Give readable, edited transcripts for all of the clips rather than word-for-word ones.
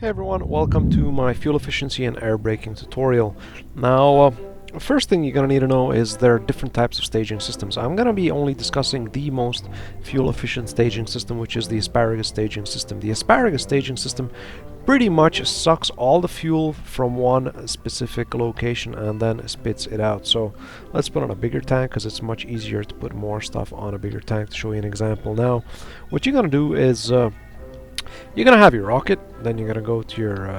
Hey everyone, welcome to my fuel efficiency and air braking tutorial. Now, first thing you're going to need to know is there are different types of staging systems. I'm going to be only discussing the most fuel efficient staging system, which is the Asparagus staging system. The Asparagus staging system pretty much sucks all the fuel from one specific location and then spits it out. So let's put on a bigger tank because it's much easier to put more stuff on a bigger tank to show you an example. Now, what you're going to do is you're going to have your rocket, then you're going to go to your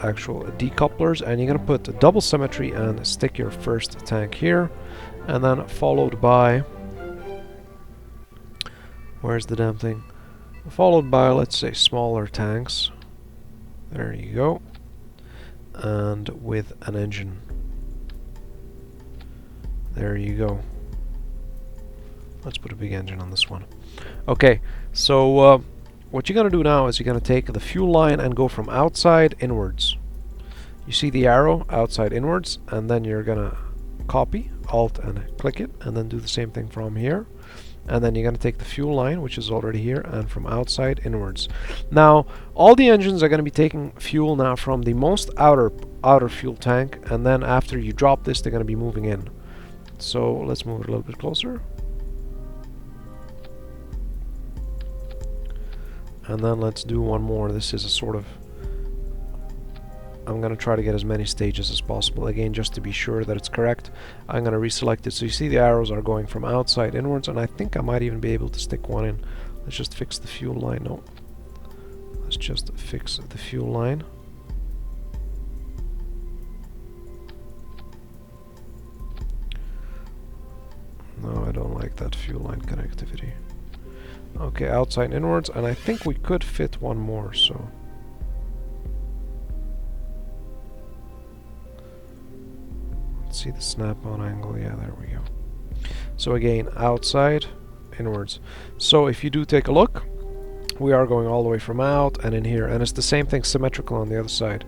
actual decouplers, and you're going to put a double symmetry and stick your first tank here, and then followed by, where's the damn thing? Followed by, let's say, smaller tanks. There you go. And with an engine. There you go. Let's put a big engine on this one. Okay, so what you're going to do now is you're going to take the fuel line and go from outside inwards. You see the arrow outside inwards, and then you're going to copy, Alt and click it, and then do the same thing from here. And then you're going to take the fuel line, which is already here, and from outside inwards. Now, all the engines are going to be taking fuel now from the most outer fuel tank, and then after you drop this, they're going to be moving in. So let's move it a little bit closer. And then let's do one more. This is a sort of, I'm going to try to get as many stages as possible. Again, just to be sure that it's correct, I'm going to reselect it. So you see the arrows are going from outside inwards, and I think I might even be able to stick one in. Let's just fix the fuel line. No. Let's just fix the fuel line. No, I don't like that fuel line connectivity. Okay, outside inwards, and I think we could fit one more, so let's see the snap-on angle. Yeah, there we go. So again, outside inwards. So if you do take a look, we are going all the way from out and in here, and it's the same thing symmetrical on the other side,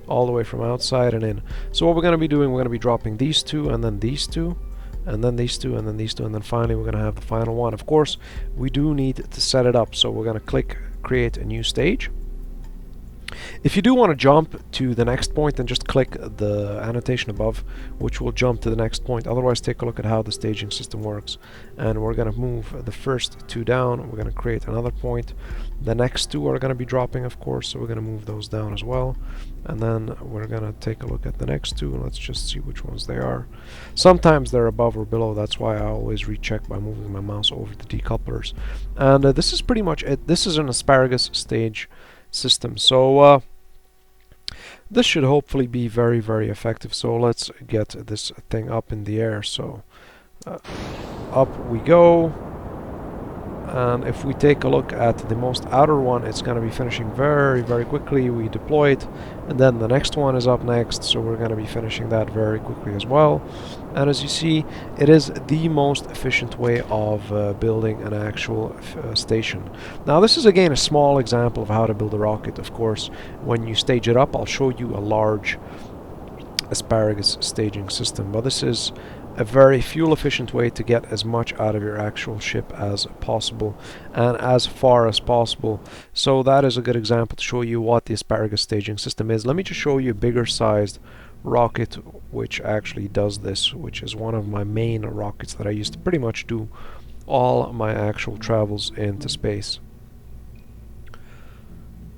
all the way from outside and in. So what we're going to be doing, we're going to be dropping these two, and then these two, and then these two, and then these two, and then finally we're going to have the final one. Of course, we do need to set it up, so we're going to click create a new stage. If you do want to jump to the next point, then just click the annotation above, which will jump to the next point. Otherwise, take a look at how the staging system works. And we're going to move the first two down. We're going to create another point. The next two are going to be dropping, of course, so we're going to move those down as well. And then we're going to take a look at the next two, and let's just see which ones they are. Sometimes they're above or below. That's why I always recheck by moving my mouse over the decouplers. And this is pretty much it. This is an Asparagus stage system. So this should hopefully be very, very effective. So let's get this thing up in the air. So up we go. And if we take a look at the most outer one, it's going to be finishing very, very quickly. We deploy it, and then the next one is up next, so we're going to be finishing that very quickly as well. And as you see, it is the most efficient way of building an actual station. Now, this is again a small example of how to build a rocket. Of course, when you stage it up, I'll show you a large Asparagus staging system, but this is a very fuel efficient way to get as much out of your actual ship as possible and as far as possible. So that is a good example to show you what the Asparagus staging system is. Let me just show you a bigger sized rocket which actually does this, which is one of my main rockets that I use to pretty much do all my actual travels into space.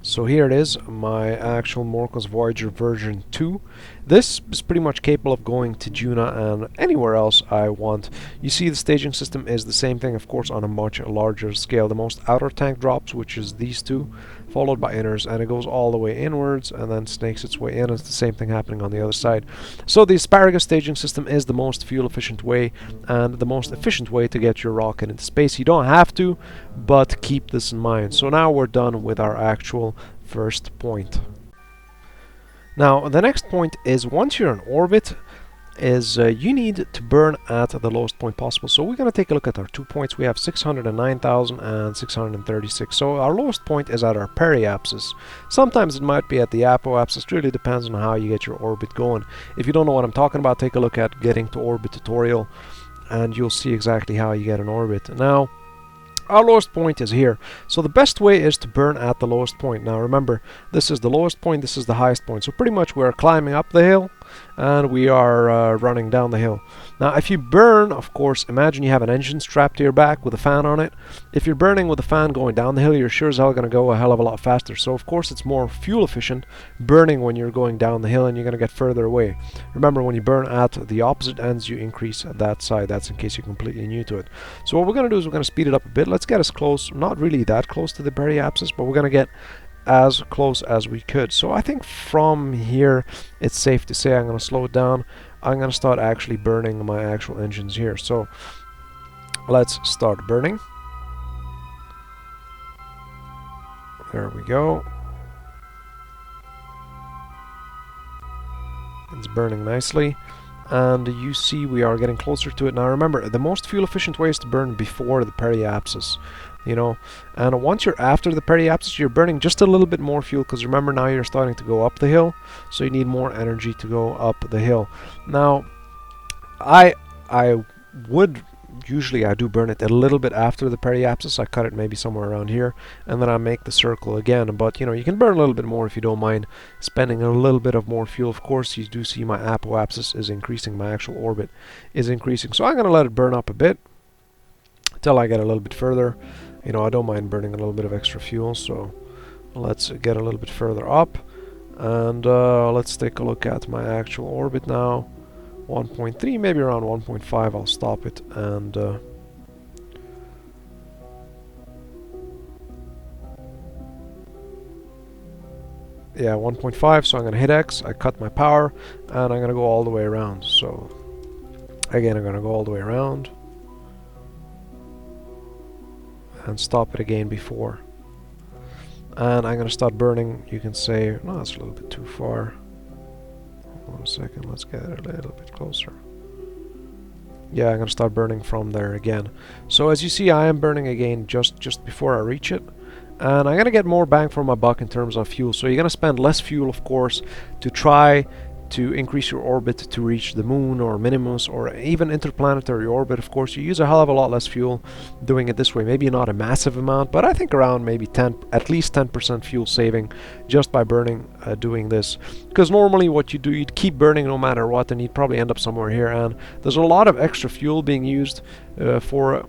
So here it is, my actual Morcos Voyager version 2. This is pretty much capable of going to Juna and anywhere else I want. You see the staging system is the same thing, of course, on a much larger scale. The most outer tank drops, which is these two, followed by inners, and it goes all the way inwards and then snakes its way in. It's the same thing happening on the other side. So the Asparagus staging system is the most fuel efficient way and the most efficient way to get your rocket into space. You don't have to, but keep this in mind. So now we're done with our actual first point. Now the next point is, once you're in orbit, is you need to burn at the lowest point possible. So we're going to take a look at our 2 points. We have 609,000 and 636. So our lowest point is at our periapsis. Sometimes it might be at the apoapsis. It really depends on how you get your orbit going. If you don't know what I'm talking about, take a look at Getting to Orbit tutorial and you'll see exactly how you get an orbit. Now, Our lowest point is here. So the best way is to burn at the lowest point. Now remember, this is the lowest point, this is the highest point. So pretty much we're climbing up the hill and we are running down the hill. Now if you burn, of course, imagine you have an engine strapped to your back with a fan on it. If you're burning with a fan going down the hill, you're sure as hell going to go a hell of a lot faster. So of course it's more fuel efficient burning when you're going down the hill and you're going to get further away. Remember, when you burn at the opposite ends, you increase that side. That's in case you're completely new to it. So what we're going to do is we're going to speed it up a bit. Let's get as close, not really that close to the periapsis, but we're going to get as close as we could. So I think from here it's safe to say I'm going to slow it down. I'm going to start actually burning my actual engines here. So let's start burning. There we go. It's burning nicely. And you see we are getting closer to it. Now remember, the most fuel efficient way is to burn before the periapsis, you know, and once you're after the periapsis, you're burning just a little bit more fuel, because remember, now you're starting to go up the hill, so you need more energy to go up the hill. Now I would usually I do burn it a little bit after the periapsis. I cut it maybe somewhere around here, and then I make the circle again. But you know, you can burn a little bit more if you don't mind spending a little bit of more fuel. Of course, you do see my apoapsis is increasing, my actual orbit is increasing. So I'm going to let it burn up a bit until I get a little bit further. You know, I don't mind burning a little bit of extra fuel, so let's get a little bit further up, and let's take a look at my actual orbit now. 1.3, maybe around 1.5. I'll stop it, and yeah, 1.5. So I'm gonna hit X, I cut my power, and I'm gonna go all the way around. So again, I'm gonna go all the way around and stop it again before, and I'm gonna start burning. You can say, no, that's a little bit too far. Hold on a second, let's get it a little bit closer. Yeah, I'm gonna start burning from there again. So as you see, I am burning again just before I reach it, and I'm gonna get more bang for my buck in terms of fuel. So you're gonna spend less fuel, of course, to try to increase your orbit to reach the moon or Minimus or even interplanetary orbit. Of course, you use a hell of a lot less fuel doing it this way. Maybe not a massive amount, but I think around maybe at least 10% fuel saving just by burning, doing this. Because normally what you do, you'd keep burning no matter what, and you'd probably end up somewhere here. And there's a lot of extra fuel being used for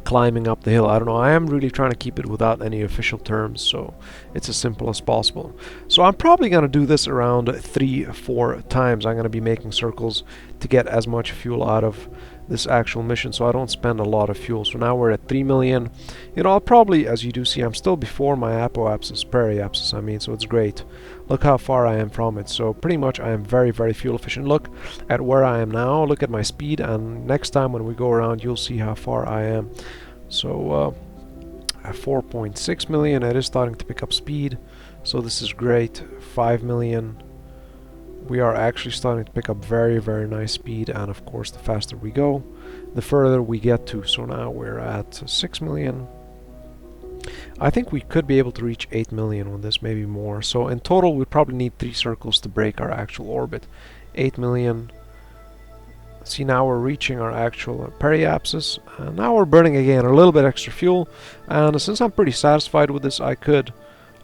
climbing up the hill. I don't know, I am really trying to keep it without any official terms, so it's as simple as possible. So I'm probably going to do this around 3-4 times. I'm going to be making circles to get as much fuel out of this actual mission, so I don't spend a lot of fuel. So now we're at 3 million. You know, I'll probably, as you do see, I'm still before my apoapsis, periapsis, I mean, so it's great. Look how far I am from it. So pretty much I am very, very fuel efficient. Look at where I am now, look at my speed, and next time when we go around, you'll see how far I am. So at 4.6 million, it is starting to pick up speed, so this is great. 5 million, we are actually starting to pick up very, very nice speed, and of course the faster we go, the further we get to. So now we're at 6 million. I think we could be able to reach 8 million with this, maybe more. So in total we probably need 3 circles to break our actual orbit. 8 million. See, now we're reaching our actual periapsis, and now we're burning again a little bit extra fuel, and since I'm pretty satisfied with this, I could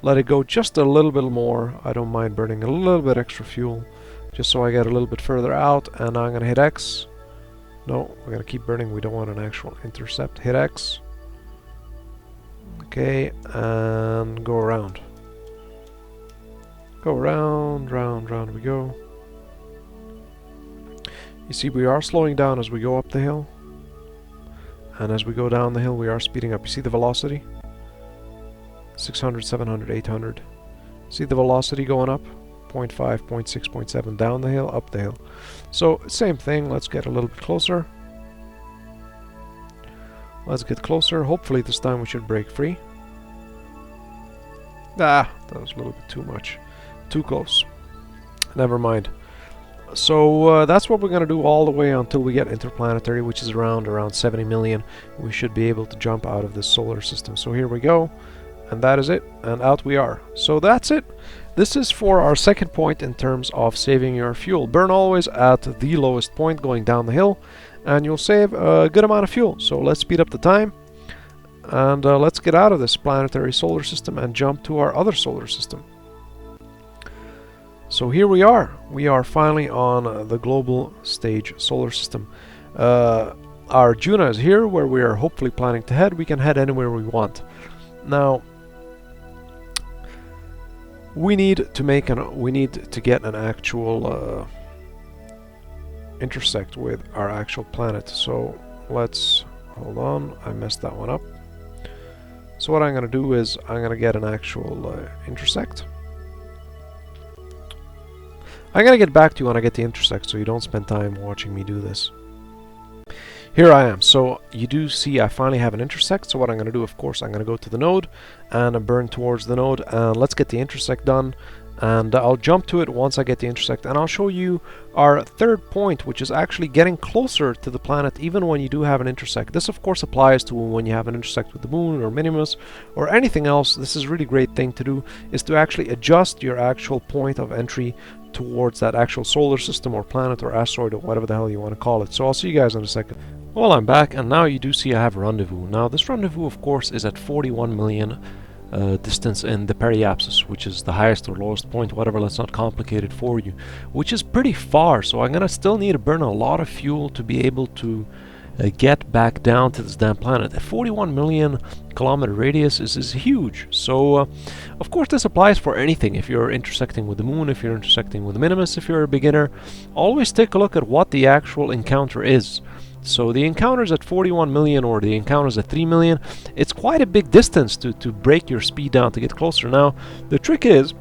let it go just a little bit more. I don't mind burning a little bit extra fuel just so I get a little bit further out. And now I'm gonna hit X. No, we're gonna keep burning, we don't want an actual intercept. Hit X. Okay, and go around. Go around, round we go. You see, we are slowing down as we go up the hill, and as we go down the hill we are speeding up. You see the velocity? 600, 700, 800. See the velocity going up? 0.5, 0.6, 0.7, down the hill, up the hill. So same thing, let's get a little bit closer. Let's get closer. Hopefully this time we should break free. Ah, that was a little bit too much. Too close. Never mind. So that's what we're going to do all the way until we get interplanetary, which is around 70 million. We should be able to jump out of this solar system. So here we go, and that is it, and out we are. So that's it. This is for our second point in terms of saving your fuel. Burn always at the lowest point going down the hill, and you'll save a good amount of fuel. So let's speed up the time, and let's get out of this planetary solar system and jump to our other solar system. So here we are. We are finally on the global stage solar system. Our Juna is here, where we are hopefully planning to head. We can head anywhere we want. Now, we need to get an actual intersect with our actual planet. So let's hold on. I messed that one up. So what I'm going to do is I'm going to get an actual intersect. I'm going to get back to you when I get the intersect, so you don't spend time watching me do this. Here I am. So you do see I finally have an intersect. So what I'm going to do, of course, I'm going to go to the node and burn towards the node, and let's get the intersect done. And I'll jump to it once I get the intersect, and I'll show you our third point, which is actually getting closer to the planet even when you do have an intersect. This of course applies to when you have an intersect with the moon or Minimus or anything else. This is a really great thing to do, is to actually adjust your actual point of entry towards that actual solar system or planet or asteroid or whatever the hell you want to call it. So I'll see you guys in a second. Well, I'm back, and now you do see I have Rendezvous. Now this Rendezvous of course is at 41 million distance in the periapsis, which is the highest or lowest point, whatever. Let's not complicate it for you, which is pretty far. So I'm gonna still need to burn a lot of fuel to be able to get back down to this damn planet. A 41 million kilometer radius is huge. So of course this applies for anything. If you're intersecting with the moon, if you're intersecting with the Minimus, if you're a beginner, always take a look at what the actual encounter is. So the encounters at 41 million or the encounters at 3 million, it's quite a big distance to break your speed down to get closer. Now, the trick is,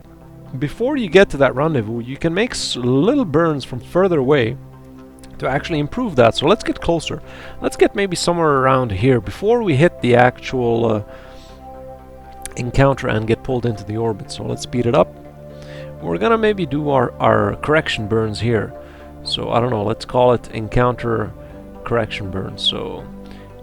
before you get to that rendezvous, you can make little burns from further away to actually improve that. So let's get closer. Let's get maybe somewhere around here before we hit the actual encounter and get pulled into the orbit. So let's speed it up. We're gonna maybe do our correction burns here. So I don't know, let's call it encounter correction burn, so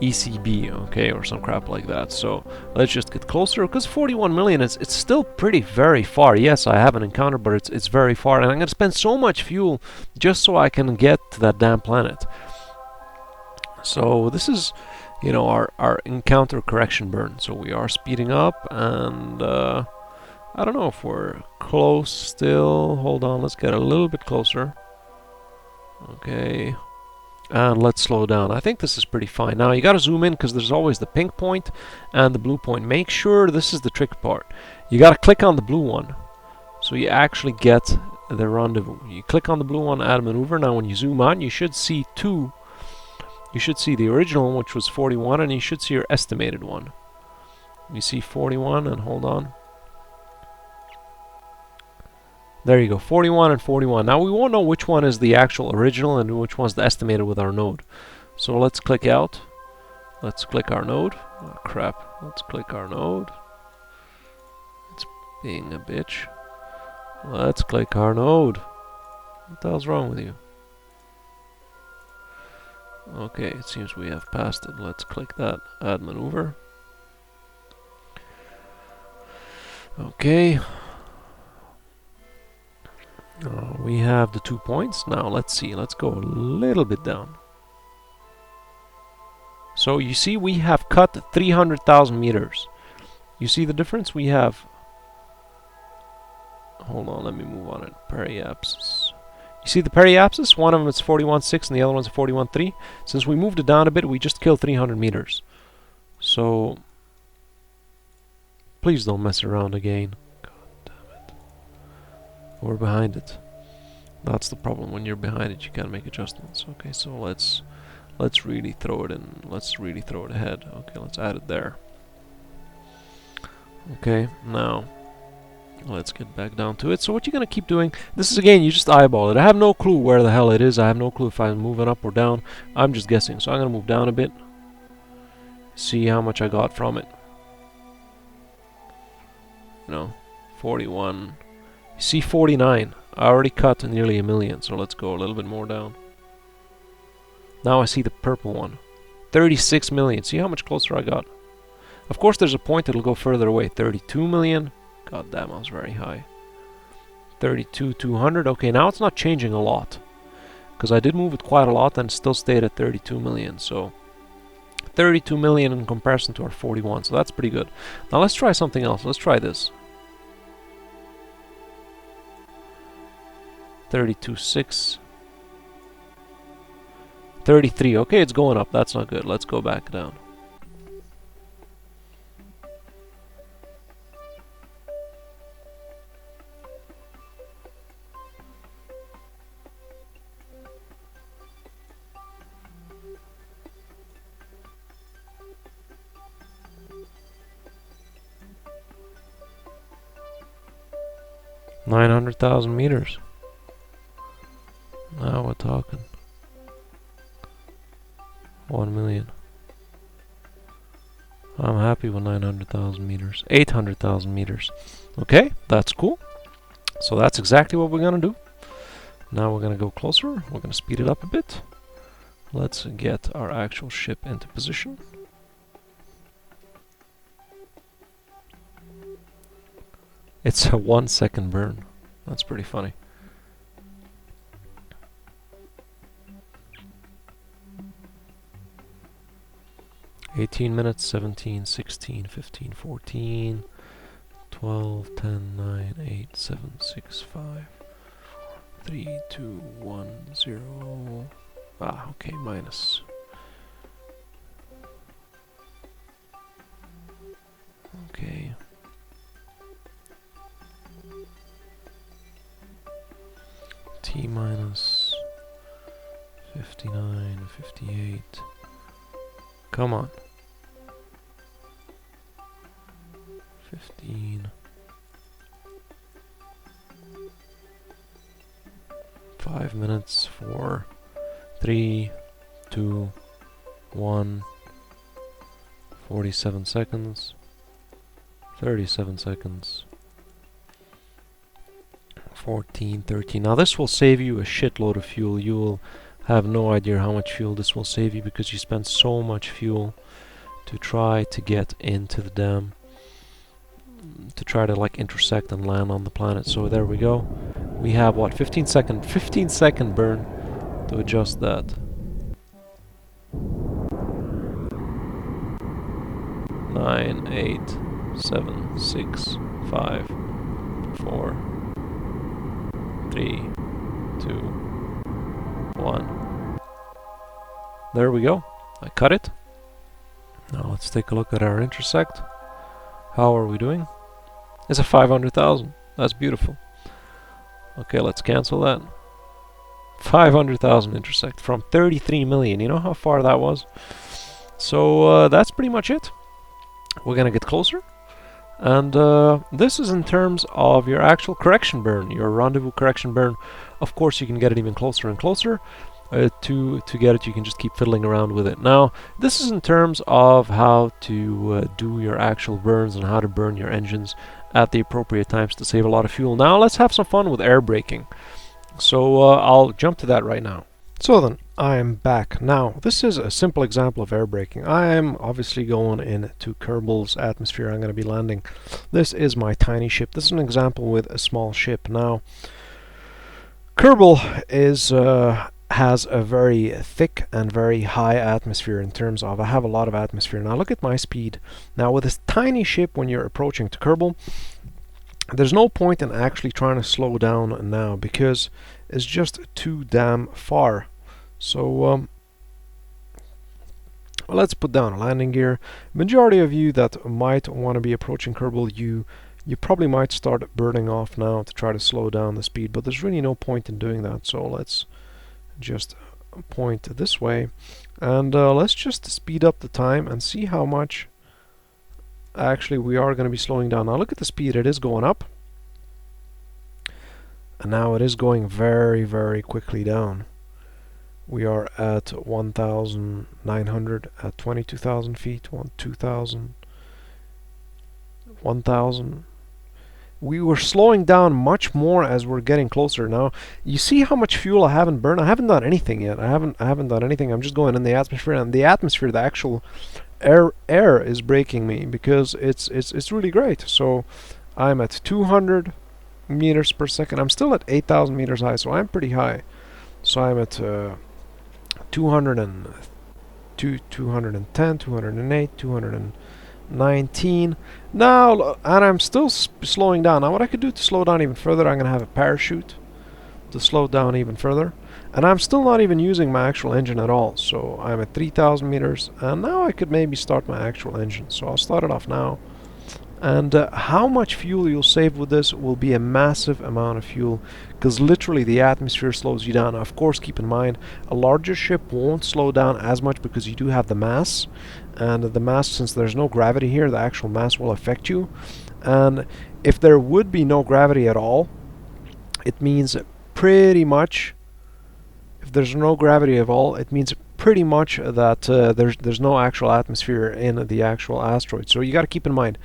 ECB, okay, or some crap like that. So let's just get closer, because 41 million is, it's still very far. Yes, I have an encounter, but it's very far, and I'm gonna spend so much fuel just so I can get to that damn planet. So this is, you know, our encounter correction burn. So we are speeding up, and I don't know if we're close still. Hold on, let's get a little bit closer. Okay. And let's slow down. I think this is pretty fine. Now you gotta zoom in, because there's always the pink point and the blue point. Make sure, this is the trick part, you gotta click on the blue one so you actually get the rendezvous. You click on the blue one, add maneuver. Now when you zoom on, you should see two. You should see the original one, which was 41, and you should see your estimated one. You see 41, and hold on. There you go, 41 and 41. Now we won't know which one is the actual original and which one's the estimated with our node. So let's click out. Let's click our node. Oh crap. Let's click our node. It's being a bitch. Let's click our node. What the hell's wrong with you? Okay, it seems we have passed it. Let's click that. Add maneuver. Okay. We have the 2 points. Now let's see, let's go a little bit down. So you see we have cut 300,000 meters. You see the difference? We have, hold on, let me move on it. Periapsis. You see the periapsis? One of them is 41.6 and the other one's 41.3. Since we moved it down a bit, we just killed 300 meters. So please don't mess around again. We're behind it. That's the problem. When you're behind it, you can't make adjustments. Okay, so let's really throw it in. Let's really throw it ahead. Okay, let's add it there. Okay, now let's get back down to it. So what you're gonna keep doing, this is again, you just eyeball it. I have no clue where the hell it is. I have no clue if I'm moving up or down. I'm just guessing. So I'm gonna move down a bit. See how much I got from it. No, 41. You see 49. I already cut nearly 1 million, so let's go a little bit more down. Now I see the purple one. 36 million. See how much closer I got? Of course there's a point that'll go further away. 32 million. God damn, I was very high. 32,200. Okay, now it's not changing a lot, because I did move it quite a lot and it still stayed at 32 million. So 32 million in comparison to our 41, so that's pretty good. Now let's try something else. Let's try this. 32.6. 33. Okay, it's going up. That's not good. Let's go back down. $900,000 meters. Now we're talking. 1 million. I'm happy with 900,000 meters. 800,000 meters. Okay, that's cool. So that's exactly what we're gonna do. Now we're gonna go closer. We're gonna speed it up a bit. Let's get our actual ship into position. It's a 1 second burn. That's pretty funny. "18 minutes, 17, 16, 15, 14, 12, 10, 9, 8, 7, 6, 5, 3, 2, 1, 0. Ah, okay, minus. Okay. T minus 59, 58. Come on. 15. 5 minutes, 4, 3, 2, 1. 47 seconds. 37 seconds. 14, 13. Now this will save you a shitload of fuel. You will have no idea how much fuel this will save you because you spend so much fuel to try to get into the dam, to try to like intersect and land on the planet. So there we go. We have what, 15 second burn to adjust that. 9, 8, 7, 6, 5, 4, 3, 2, 1. There we go. I cut it. Now let's take a look at our intersect. How are we doing? It's a 500,000. That's beautiful. Okay, let's cancel that. 500,000 intersect from 33 million. You know how far that was? So that's pretty much it. We're gonna get closer. And this is in terms of your actual correction burn, your rendezvous correction burn. Of course, you can get it even closer and closer. To get it, you can just keep fiddling around with it. Now, this is in terms of how to do your actual burns and how to burn your engines at the appropriate times to save a lot of fuel. Now, let's have some fun with air braking. So I'll jump to that right now. So then, I'm back. Now, this is a simple example of air braking. I am obviously going into Kerbal's atmosphere. I'm going to be landing. This is my tiny ship. This is an example with a small ship. Now, Kerbal is has a very thick and very high atmosphere in terms of I have a lot of atmosphere. Now look at my speed. Now with this tiny ship, when you're approaching to Kerbal, there's no point in actually trying to slow down now because it's just too damn far. So let's put down a landing gear. Majority of you that might want to be approaching Kerbal, you probably might start burning off now to try to slow down the speed, but there's really no point in doing that. So let's just point this way and let's just speed up the time and see how much actually we are going to be slowing down. Now look at the speed, it is going up and now it is going very, very quickly down. We are at 1,900 at 22,000 feet, 2,000, 1,000. We were slowing down much more as we're getting closer. Now you see how much fuel I haven't burned. I haven't done anything yet. I haven't done anything. I'm just going in the atmosphere, and the atmosphere, the actual air is breaking me because it's really great. So I'm at 200 meters per second. I'm still at 8,000 meters high, so I'm pretty high. So I'm at 202 210, 208, 219. Now, and I'm still slowing down. Now what I could do to slow down even further, I'm going to have a parachute to slow down even further. And I'm still not even using my actual engine at all. So I'm at 3,000 meters, and now I could maybe start my actual engine. So I'll start it off now. And how much fuel you'll save with this will be a massive amount of fuel, because literally the atmosphere slows you down. Now, of course, keep in mind, a larger ship won't slow down as much because you do have the mass. And the mass, since there's no gravity here, the actual mass will affect you. And if there would be no gravity at all, it means pretty much, if there's no gravity at all, it means pretty much that there's no actual atmosphere in the actual asteroid. So you got to keep in mind,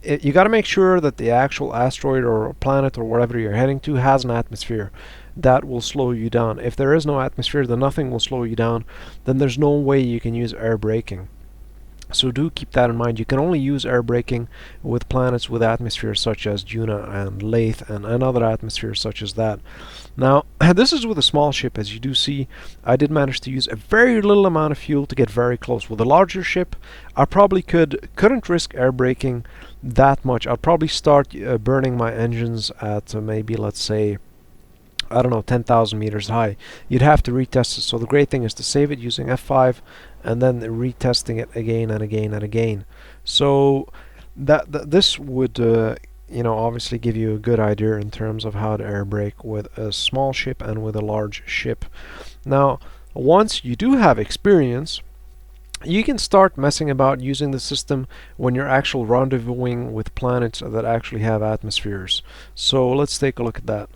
you got to make sure that the actual asteroid or planet or whatever you're heading to has an atmosphere. That will slow you down. If there is no atmosphere, then nothing will slow you down. Then there's no way you can use air braking. So do keep that in mind. You can only use air braking with planets with atmospheres such as Juno and Lathe and other atmospheres such as that. Now, this is with a small ship. As you do see, I did manage to use a very little amount of fuel to get very close. With a larger ship, I probably couldn't risk air braking that much. I'll probably start burning my engines at maybe, let's say, I don't know, 10,000 meters high. You'd have to retest it. So the great thing is to save it using F5 and then retesting it again and again and again. So this would you know, obviously give you a good idea in terms of how to air brake with a small ship and with a large ship. Now, once you do have experience, you can start messing about using the system when you're actually rendezvousing with planets that actually have atmospheres. So let's take a look at that.